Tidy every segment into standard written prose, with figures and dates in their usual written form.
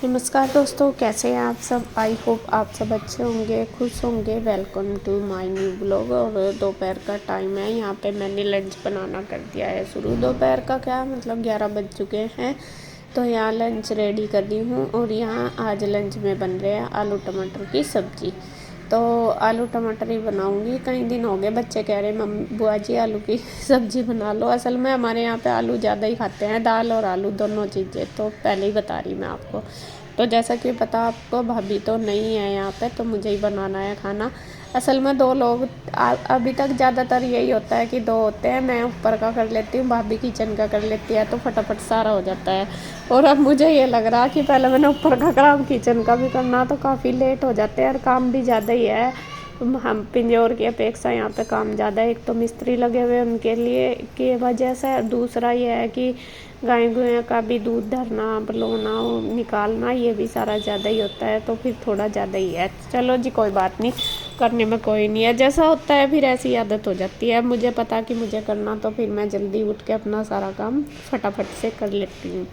नमस्कार दोस्तों, कैसे हैं आप सब। आई होप आप सब अच्छे होंगे, खुश होंगे। Welcome to my new blog. और दोपहर का टाइम है, यहाँ पे मैंने लंच बनाना कर दिया है शुरू। दोपहर का क्या मतलब 11 बज चुके हैं, तो यहाँ लंच रेडी कर दी हूँ। और यहाँ आज लंच में बन रहे हैं आलू टमाटर की सब्ज़ी। तो आलू टमाटर ही बनाऊंगी। कई दिन हो गए बच्चे कह रहे मम्मी बुआ जी आलू की सब्ज़ी बना लो। असल में हमारे यहाँ पे आलू ज़्यादा ही खाते हैं, दाल और आलू दोनों चीज़ें। तो पहले ही बता रही मैं आपको। तो जैसा कि पता आपको, भाभी तो नहीं है यहाँ पे, तो मुझे ही बनाना है खाना। असल में दो लोग अभी तक ज़्यादातर यही होता है कि दो होते हैं। मैं ऊपर का कर लेती हूँ, भाभी किचन का कर लेती है, तो फटाफट सारा हो जाता है। और अब मुझे ये लग रहा कि पहले मैंने ऊपर का काम किचन का भी करना, तो काफ़ी लेट हो जाते हैं और काम भी ज़्यादा ही है। हम पिंजौर की अपेक्षा यहाँ पे काम ज़्यादा है। एक तो मिस्त्री लगे हुए हैं, उनके लिए की वजह से। दूसरा ये है कि गाय गुएँ का भी दूध धरना, बलोना, निकालना, ये भी सारा ज़्यादा ही होता है। तो फिर थोड़ा ज़्यादा ही है। चलो जी, कोई बात नहीं, करने में कोई नहीं है। जैसा होता है फिर ऐसी आदत हो जाती है। मुझे पता कि मुझे करना, तो फिर मैं जल्दी उठ के अपना सारा काम फटाफट से कर लेती हूँ।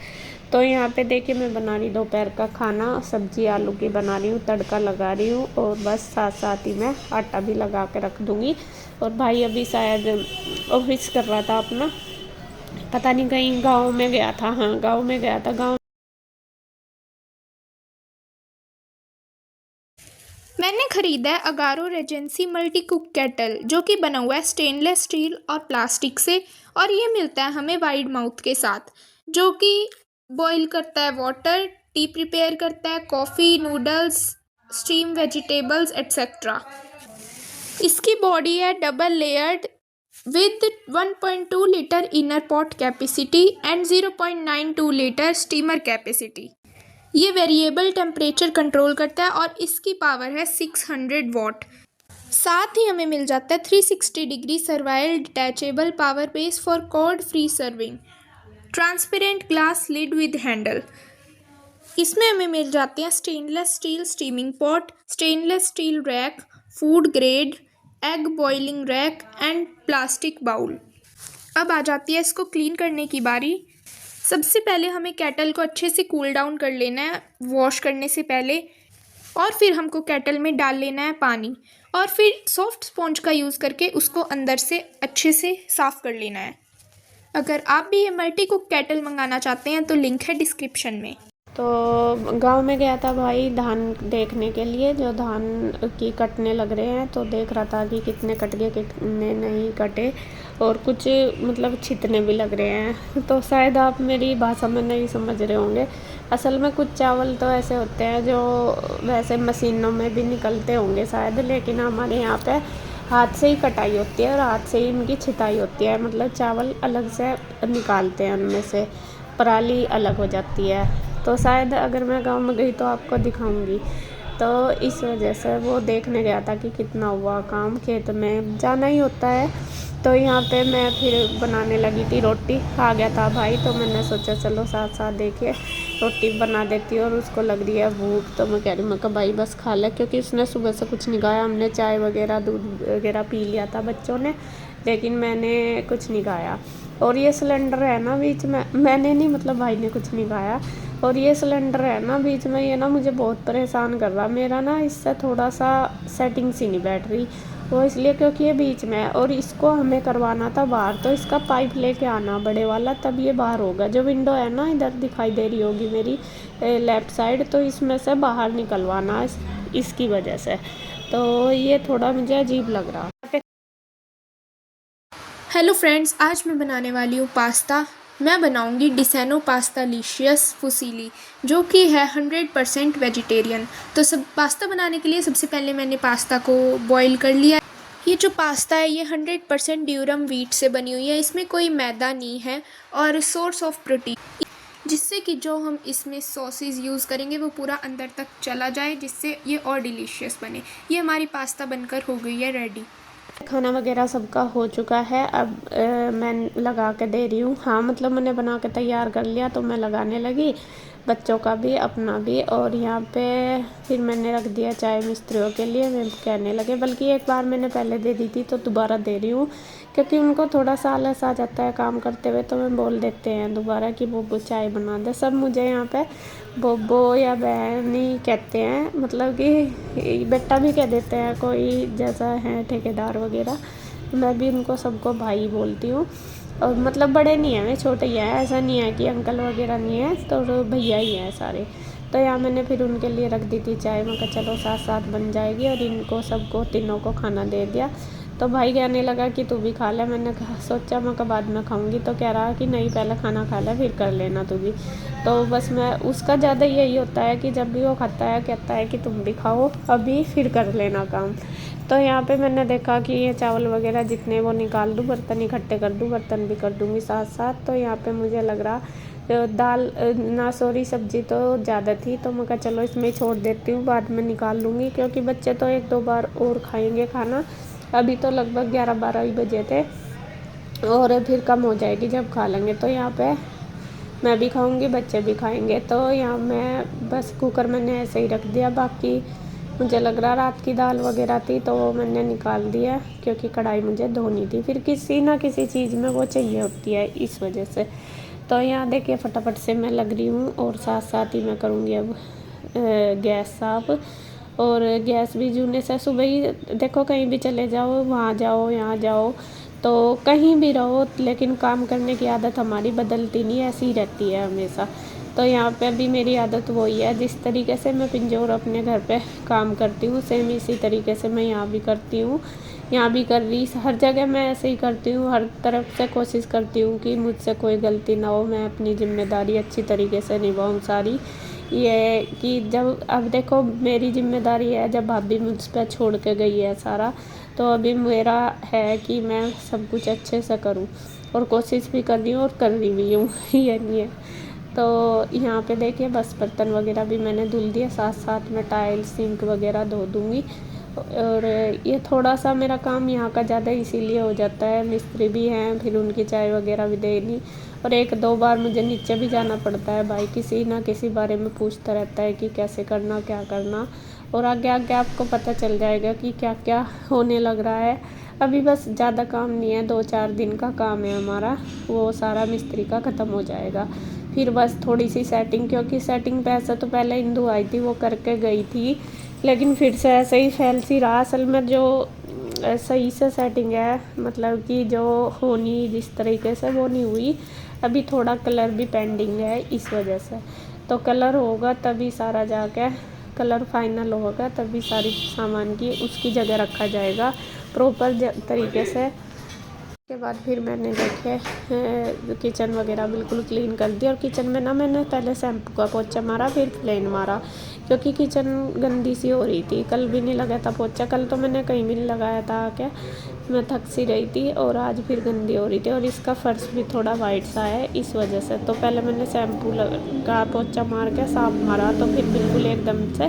तो यहाँ पे देखिए मैं बना रही दोपहर का खाना। सब्जी आलू की बना रही हूँ, तड़का लगा रही हूँ, और बस साथ साथ ही मैं आटा भी लगा के रख दूँगी। और भाई अभी शायद ऑफिस कर रहा था अपना, पता नहीं कहीं गाँव में गया था। हाँ, गाँव में गया था। गाँव मैंने खरीदा है Agaro Regency multi cook kettle, जो कि बना हुआ है स्टेनलेस स्टील और प्लास्टिक से। और ये मिलता है हमें वाइड माउथ के साथ, जो कि बॉईल करता है वाटर, टी प्रिपेयर करता है, coffee, noodles, steam vegetables etcetera. इसकी बॉडी है double layered with 1.2 litre inner pot capacity and 0.92 litre steamer capacity. ये वेरिएबल टेम्परेचर कंट्रोल करता है और इसकी पावर है 600 वॉट। साथ ही हमें मिल जाता है 360 degree swivel detachable power base for cord free serving, transparent glass lid with handle. इसमें हमें मिल जाते हैं stainless steel steaming pot, stainless steel rack, food grade egg boiling rack and plastic bowl. अब आ जाती है इसको क्लीन करने की बारी। सबसे पहले हमें केटल को अच्छे से कूल डाउन कर लेना है वॉश करने से पहले, और फिर हमको केटल में डाल लेना है पानी, और फिर सॉफ्ट स्पॉन्ज का यूज़ करके उसको अंदर से अच्छे से साफ़ कर लेना है। अगर आप भी ये मल्टी कुक केटल मंगाना चाहते हैं तो लिंक है डिस्क्रिप्शन में। तो गांव में गया था भाई धान देखने के लिए, जो धान की कटने लग रहे हैं। तो देख रहा था कि कितने कट गए, कितने नहीं कटे, और कुछ मतलब छितने भी लग रहे हैं। तो शायद आप मेरी भाषा में नहीं समझ रहे होंगे। असल में कुछ चावल तो ऐसे होते हैं जो वैसे मशीनों में भी निकलते होंगे शायद, लेकिन हमारे यहाँ पे हाथ से ही कटाई होती है और हाथ से ही इनकी छिताई होती है। मतलब चावल अलग से निकालते हैं, उनमें से पराली अलग हो जाती है। तो शायद अगर मैं गांव में गई तो आपको दिखाऊंगी। तो इस वजह से वो देखने गया था कि कितना हुआ काम, खेत में जाना ही होता है। तो यहाँ पे मैं फिर बनाने लगी थी रोटी। आ गया था भाई, तो मैंने सोचा चलो साथ साथ देखिए रोटी बना देती हूँ। और उसको लग रही है भूख, तो मैं कह रही मैं कहा भाई बस खा ले, क्योंकि उसने सुबह से कुछ नहीं खाया। हमने चाय वगैरह दूध वगैरह पी लिया था बच्चों ने, लेकिन मैंने कुछ नहीं खाया। और ये सिलेंडर है ना बीच में, मैंने नहीं मतलब भाई ने कुछ नहीं खाया। और ये सिलेंडर है ना बीच में, ये ना मुझे बहुत परेशान कर रहा। मेरा ना इससे थोड़ा सा सेटिंग सी नहीं बैठ रही। वो इसलिए क्योंकि ये बीच में है, और इसको हमें करवाना था बाहर। तो इसका पाइप लेके आना बड़े वाला, तब ये बाहर होगा। जो विंडो है ना इधर दिखाई दे रही होगी मेरी लेफ़्ट साइड, तो इसमें से बाहर निकलवाना इसकी वजह से। तो ये थोड़ा मुझे अजीब लग रहा। हेलो फ्रेंड्स, आज मैं बनाने वाली हूँ पास्ता। मैं बनाऊँगी डिसेनो पास्ता लिशियस फुसीली, जो कि है 100% वेजिटेरियन। तो सब पास्ता बनाने के लिए सबसे पहले मैंने पास्ता को बॉईल कर लिया। ये जो पास्ता है ये 100% ड्यूरम व्हीट से बनी हुई है, इसमें कोई मैदा नहीं है, और सोर्स ऑफ प्रोटीन, जिससे कि जो हम इसमें सॉसेज यूज़ करेंगे वो पूरा अंदर तक चला जाए, जिससे ये और डिलीशियस बने। ये हमारी पास्ता बनकर हो गई है रेडी। खाना वगैरह सबका हो चुका है। अब मैं लगा के दे रही हूँ। हाँ मतलब मैंने बना के तैयार कर लिया तो मैं लगाने लगी, बच्चों का भी अपना भी। और यहाँ पे फिर मैंने रख दिया चाय मिस्त्रियों के लिए। मैं कहने लगे, बल्कि एक बार मैंने पहले दे दी थी तो दोबारा दे रही हूँ, क्योंकि उनको थोड़ा सा आलस आ जाता है काम करते हुए, तो मैं बोल देते हैं दोबारा कि बोबो चाय बना दे। सब मुझे यहाँ पे बोबो या बहन ही कहते हैं, मतलब कि बेटा भी कह देते हैं कोई, जैसा है ठेकेदार वगैरह। मैं भी उनको सबको भाई बोलती हूँ। और मतलब बड़े नहीं हैं, वे छोटे ही हैं, ऐसा नहीं है कि अंकल वगैरह नहीं है, तो भैया ही हैं सारे। तो यहाँ मैंने फिर उनके लिए रख दी थी चाय। मैं कहा चलो साथ साथ बन जाएगी। और इनको सबको तीनों को खाना दे दिया। तो भाई कहने लगा कि तू भी खा ले। मैंने कहा सोचा मैं कहा बाद में खाऊंगी, तो कह रहा कि नहीं पहले खाना खा ले फिर कर लेना तू भी। तो बस मैं उसका ज़्यादा यही होता है कि जब भी वो खाता है कहता है कि तुम भी खाओ अभी फिर कर लेना काम। तो यहाँ पे मैंने देखा कि ये चावल वगैरह जितने वो निकाल दूँ, बर्तन इकट्ठे कर दूँ, बर्तन भी कर दूँगी साथ साथ। तो यहाँ पे मुझे लग रहा दाल ना सॉरी सब्ज़ी तो ज़्यादा थी, तो मैं कहा चलो इसमें छोड़ देती हूँ, बाद में निकाल लूँगी, क्योंकि बच्चे तो एक दो बार और खाएंगे खाना। अभी तो लगभग 11-12 ही बजे थे, और फिर कम हो जाएगी जब खा लेंगे। तो यहाँ पे मैं भी खाऊंगी, बच्चे भी खाएंगे। तो यहाँ मैं बस कुकर मैंने ऐसे ही रख दिया। बाकी मुझे लग रहा रात की दाल वगैरह थी तो वो मैंने निकाल दिया, क्योंकि कढ़ाई मुझे धोनी थी, फिर किसी ना किसी चीज़ में वो चाहिए होती है इस वजह से। तो यहाँ देखिए फटाफट से मैं लग रही हूँ, और साथ साथ ही मैं करूँगी अब गैस साफ। और गैस भी जूने से सुबह ही देखो, कहीं भी चले जाओ, वहाँ जाओ यहाँ जाओ, तो कहीं भी रहो, लेकिन काम करने की आदत हमारी बदलती नहीं, ऐसी ही रहती है हमेशा। तो यहाँ पे भी मेरी आदत वही है, जिस तरीके से मैं पिंजौर अपने घर पे काम करती हूँ सेम इसी तरीके से मैं यहाँ भी करती हूँ। यहाँ भी कर रही, हर जगह मैं ऐसे ही करती हूँ, हर तरफ से कोशिश करती हूँ कि मुझसे कोई गलती ना हो, मैं अपनी जिम्मेदारी अच्छी तरीके से निभाऊँ सारी। ये कि जब अब देखो मेरी जिम्मेदारी है, जब भाभी मुझ पर छोड़ के गई है सारा, तो अभी मेरा है कि मैं सब कुछ अच्छे से करूं, और कोशिश भी कर रही हूँ और कर रही भी हूँ ये नहीं है। तो यहाँ पे देखिए बस बर्तन वगैरह भी मैंने धुल दिए, साथ साथ में टाइल सिंक वगैरह धो दूँगी। और ये थोड़ा सा मेरा काम यहाँ का ज़्यादा इसीलिए हो जाता है, मिस्त्री भी हैं, फिर उनकी चाय वगैरह भी देनी, और एक दो बार मुझे नीचे भी जाना पड़ता है। भाई किसी ना किसी बारे में पूछता रहता है कि कैसे करना क्या करना, और आगे आगे आपको पता चल जाएगा कि क्या क्या होने लग रहा है। अभी बस ज़्यादा काम नहीं है, 2-4 दिन का काम है हमारा, वो सारा मिस्त्री का ख़त्म हो जाएगा। फिर बस थोड़ी सी सेटिंग, क्योंकि सेटिंग पे ऐसा तो पहले इंदु आई थी वो करके गई थी, लेकिन फिर से ऐसे ही फैल सी रहा। असल में जो सही से सेटिंग है, मतलब कि जो होनी जिस तरीके से वो नहीं हुई। अभी थोड़ा कलर भी पेंडिंग है इस वजह से, तो कलर होगा तभी सारा जाके कलर फाइनल होगा, तभी सारी सामान की उसकी जगह रखा जाएगा प्रॉपर तरीके से। उसके बाद फिर मैंने देखे किचन वगैरह बिल्कुल क्लीन कर दिया, और किचन में ना मैंने पहले शैम्पू का पोछा मारा फिर प्लेन मारा, क्योंकि किचन गंदी सी हो रही थी। कल भी नहीं लगा था पोछा, कल तो मैंने कहीं भी नहीं लगाया था आके, मैं थक सी रही थी, और आज फिर गंदी हो रही थी, और इसका फर्श भी थोड़ा वाइट सा है इस वजह से। तो पहले मैंने शैम्पू का पोछा मार के साफ मारा, तो फिर बिल्कुल एकदम से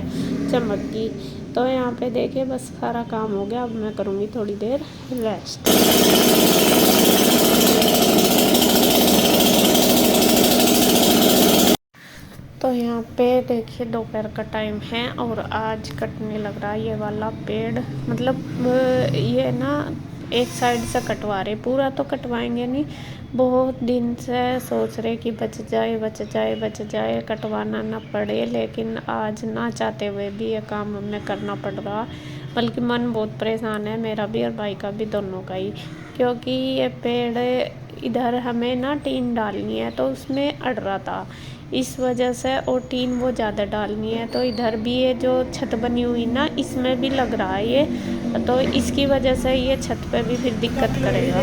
चमक गई। तो यहाँ पे देखिए बस सारा काम हो गया, अब मैं करूँगी थोड़ी देर रेस्ट। तो यहाँ पे देखिए दोपहर का टाइम है, और आज कटने लग रहा है ये वाला पेड़। मतलब ये ना एक साइड से कटवा रहे, पूरा तो कटवाएंगे नहीं, बहुत दिन से सोच रहे कि बच जाए बच जाए बच जाए, कटवाना ना पड़े, लेकिन आज ना चाहते हुए भी ये काम हमें करना पड़ रहा। बल्कि मन बहुत परेशान है मेरा भी और भाई का भी, दोनों का ही, क्योंकि ये पेड़ इधर हमें ना टीन डालनी है तो उसमें अड़ रहा था इस वजह से, और टीन वो ज़्यादा डालनी है, तो इधर भी ये जो छत बनी हुई ना इसमें भी लग रहा है ये, तो इसकी वजह से ये छत पे भी फिर दिक्कत करेगा।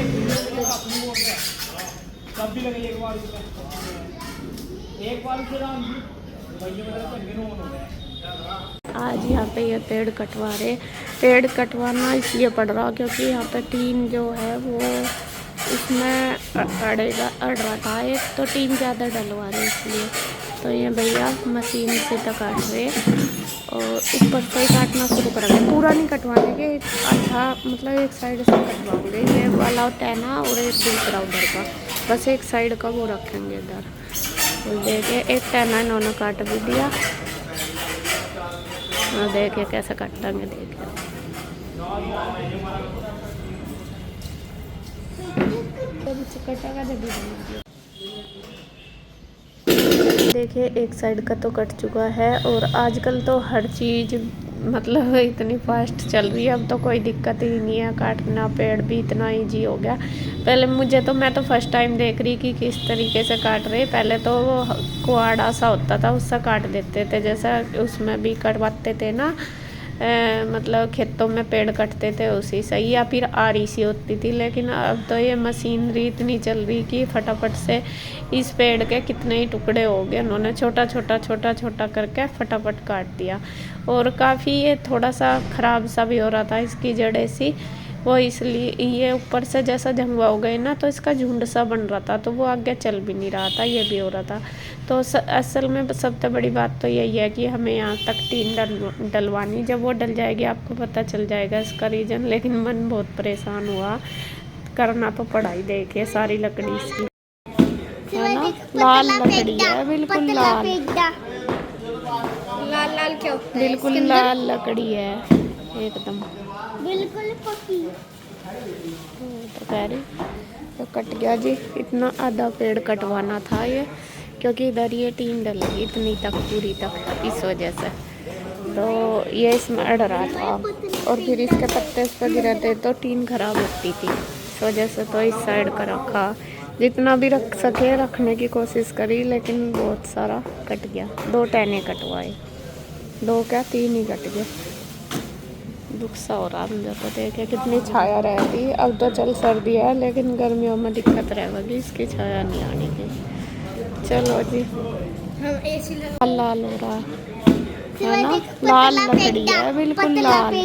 आज यहाँ पे ये पेड़ कटवा रहे, पेड़ कटवाना इसलिए पड़ रहा क्योंकि यहाँ पे टीन जो है वो इसमें अड़ रहा था, एक तो टीन ज़्यादा डलवा रहे इसलिए। तो ये भैया मशीन से काट रहे, और ऊपर से ही काटना शुरू करेंगे, पूरा नहीं कटवाएंगे, आधा मतलब एक साइड से कटवाएंगे, ये वाला टहना और एक दूसरा उधर का, बस एक साइड का वो रखेंगे इधर। तो देखिए एक टहना इन्होंने काट भी दिया और देखिए कैसे काटेंगे, देखिए देखिए एक साइड का तो कट चुका है। और आजकल तो हर चीज़ मतलब इतनी फास्ट चल रही है, अब तो कोई दिक्कत ही नहीं है, काटना पेड़ भी इतना ईजी हो गया। पहले मैं तो फर्स्ट टाइम देख रही कि किस तरीके से काट रहे। पहले तो वो कुआड़ा सा होता था, उससे काट देते थे, जैसा उसमें भी कटवाते थे ना, मतलब खेतों में पेड़ कटते थे उसी से, या फिर आरी सी होती थी। लेकिन अब तो ये मशीनरी इतनी चल रही कि फटाफट से इस पेड़ के कितने ही टुकड़े हो गए, उन्होंने छोटा छोटा करके फटाफट काट दिया। और काफ़ी ये थोड़ा सा ख़राब सा भी हो रहा था, इसकी जड़ें सी, वो इसलिए ये ऊपर से जैसा जंगवा हो गए ना, तो इसका झुंड सा बन रहा था, तो वो आगे चल भी नहीं रहा था, ये भी हो रहा था। तो असल में सबसे बड़ी बात तो यही है कि हमें यहाँ तक टीन डलवानी, जब वो डल जाएगी आपको पता चल जाएगा इसका रीज़न। लेकिन मन बहुत परेशान हुआ, करना तो पड़ा ही। देखिए सारी लकड़ी इसकी है ना, लाल लकड़ी है, बिल्कुल लाल लाल क्या होता है? बिल्कुल लाल लकड़ी है एकदम, बिल्कुल पकी। तो कह रही तो कट गया जी, इतना आधा पेड़ कटवाना था ये, क्योंकि इधर ये टीन डल गई इतनी तक, पूरी तक, इस वजह से। तो ये इसमें अड़ रहा था और फिर इसके पत्ते इस पर गिरते तो टीन खराब होती थी, इस वजह से तो इस साइड का रखा, जितना भी रख सके रखने की कोशिश करी, लेकिन बहुत सारा कट गया। 2 टहने कटवाए, 2 क्या 3 ही कट गए। दुख सा हो रहा मुझे तो, देखे कितनी छाया रहती। अब तो चल सर्दी है, लेकिन गर्मियों में दिक्कत रहेगी इसकी छाया नहीं आने की। चलो जी, हम एसी लाल लाल हो रहा है ना, लाल लकड़ी है, बिल्कुल लाल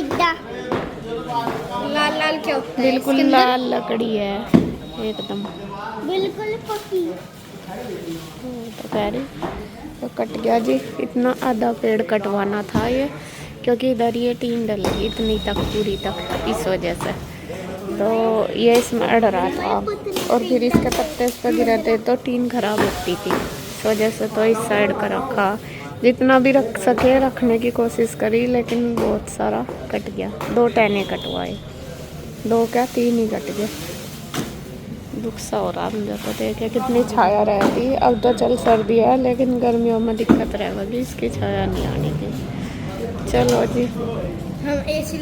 लाल क्या होता है? बिल्कुल लाल लकड़ी है एकदम, बिल्कुल पकी। तो कह रही तो कट गया जी, इतना आधा पेड़ कटवाना था ये, क्योंकि इधर ये टीन डल गई इतनी तक, पूरी तक, इस वजह से। तो ये इसमें अड़ रहा था और फिर इसके पत्ते इस पर गिरते तो टीन खराब होती थी, इस वजह से तो इस साइड का रखा, जितना भी रख सके रखने की कोशिश करी, लेकिन बहुत सारा कट गया। 2 टहने कटवाए, 2 क्या 3 ही कट गए। दुख सा हो रहा मुझे तो, देखे कितनी छाया रहती। अब तो चल सर्दी है, लेकिन गर्मियों में दिक्कत रहेगी इसकी छाया नहीं आने की। चलो जी, हम एसी